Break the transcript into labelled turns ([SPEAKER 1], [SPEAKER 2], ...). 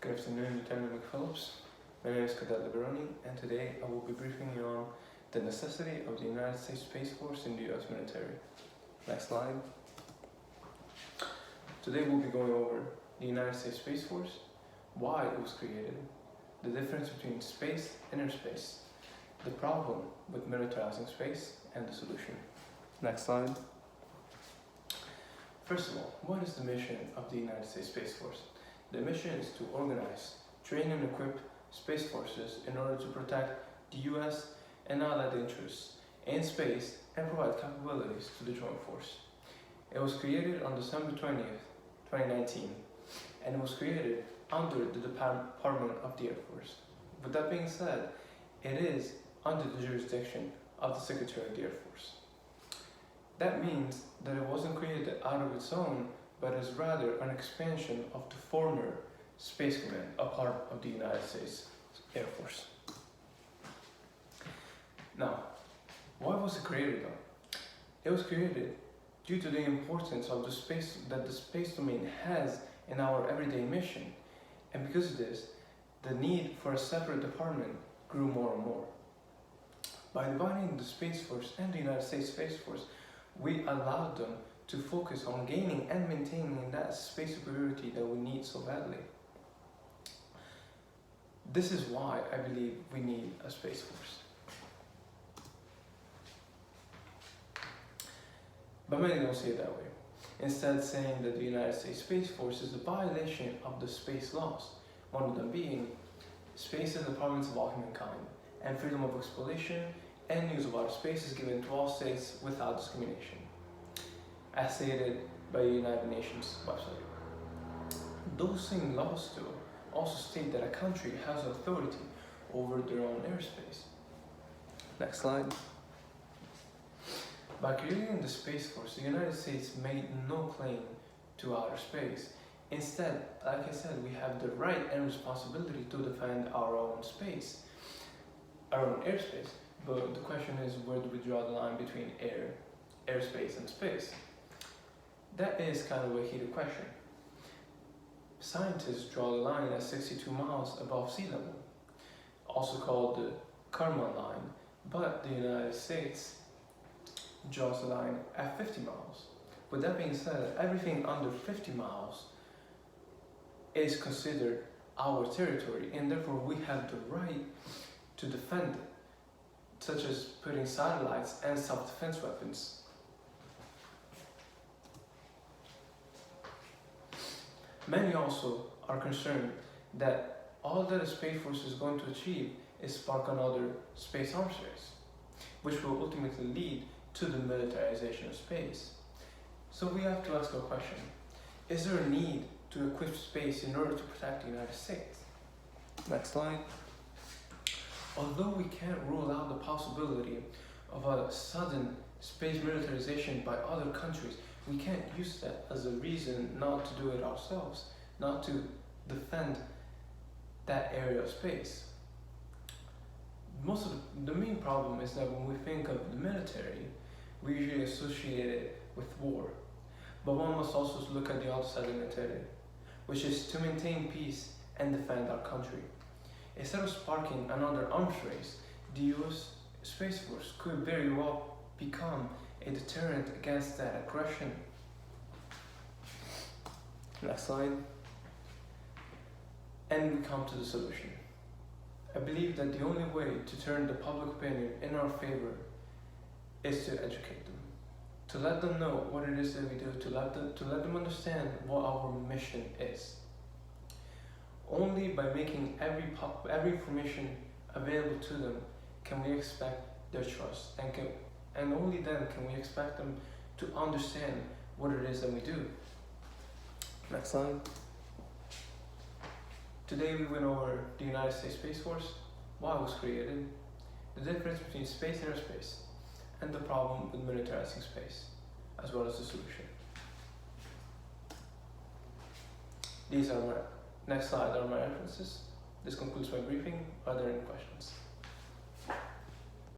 [SPEAKER 1] Good afternoon, Lieutenant McPhillips. My name is Cadet Liberoni, and today I will be briefing you on the necessity of the United States Space Force in the U.S. military. Next slide. Today we'll be going over the United States Space Force, why it was created, the difference between space and airspace, the problem with militarizing space, and the solution. Next slide. First of all, what is the mission of the United States Space Force? The mission is to organize, train and equip space forces in order to protect the US and allied interests in space and provide capabilities to the joint force. It was created on December 20th, 2019, and it was created under the Department of the Air Force. With that being said, it is under the jurisdiction of the Secretary of the Air Force. That means that it wasn't created out of its own, but is rather an expansion of the former Space Command, a part of the United States Air Force. Now, why was it created though? It was created due to the importance of the space that the space domain has in our everyday mission, and because of this, the need for a separate department grew more and more. By dividing the Space Force and the United States Space Force, we allowed them to focus on gaining and maintaining that space superiority that we need so badly. This is why I believe we need a Space Force. But many don't see it that way. Instead, saying that the United States Space Force is a violation of the space laws, one of them being space is the province of all humankind, and freedom of exploration and use of outer space is given to all states without discrimination, as stated by the United Nations website. Those same laws, though, also state that a country has authority over their own airspace. Next slide. By creating the Space Force, the United States made no claim to outer space. Instead, like I said, we have the right and responsibility to defend our own space, our own airspace. But the question is, where do we draw the line between airspace and space? That is kind of a heated question. Scientists draw the line at 62 miles above sea level, also called the Kármán line, but the United States draws the line at 50 miles. With that being said, everything under 50 miles is considered our territory, and therefore we have the right to defend it, such as putting satellites and self-defense weapons. Many also are concerned that all that a Space Force is going to achieve is spark another space arms race, which will ultimately lead to the militarization of space. So we have to ask a question: is there a need to equip space in order to protect the United States? Next slide. Although we can't rule out the possibility of a sudden space militarization by other countries, we can't use that as a reason not to do it ourselves, not to defend that area of space. The main problem is that when we think of the military, we usually associate it with war. But one must also look at the other side of the military, which is to maintain peace and defend our country. Instead of sparking another arms race, the US Space Force could very well become a deterrent against that aggression. Next slide. And we come to the solution. I believe that the only way to turn the public opinion in our favor is to educate them, to let them know what it is that we do, to let them understand what our mission is. Only by making every information available to them can we expect their trust, and only then can we expect them to understand what it is that we do. Next slide. Today we went over the United States Space Force, why it was created, the difference between space and airspace, and the problem with militarizing space, as well as the solution. Next slide are my references. This concludes my briefing. Are there any questions?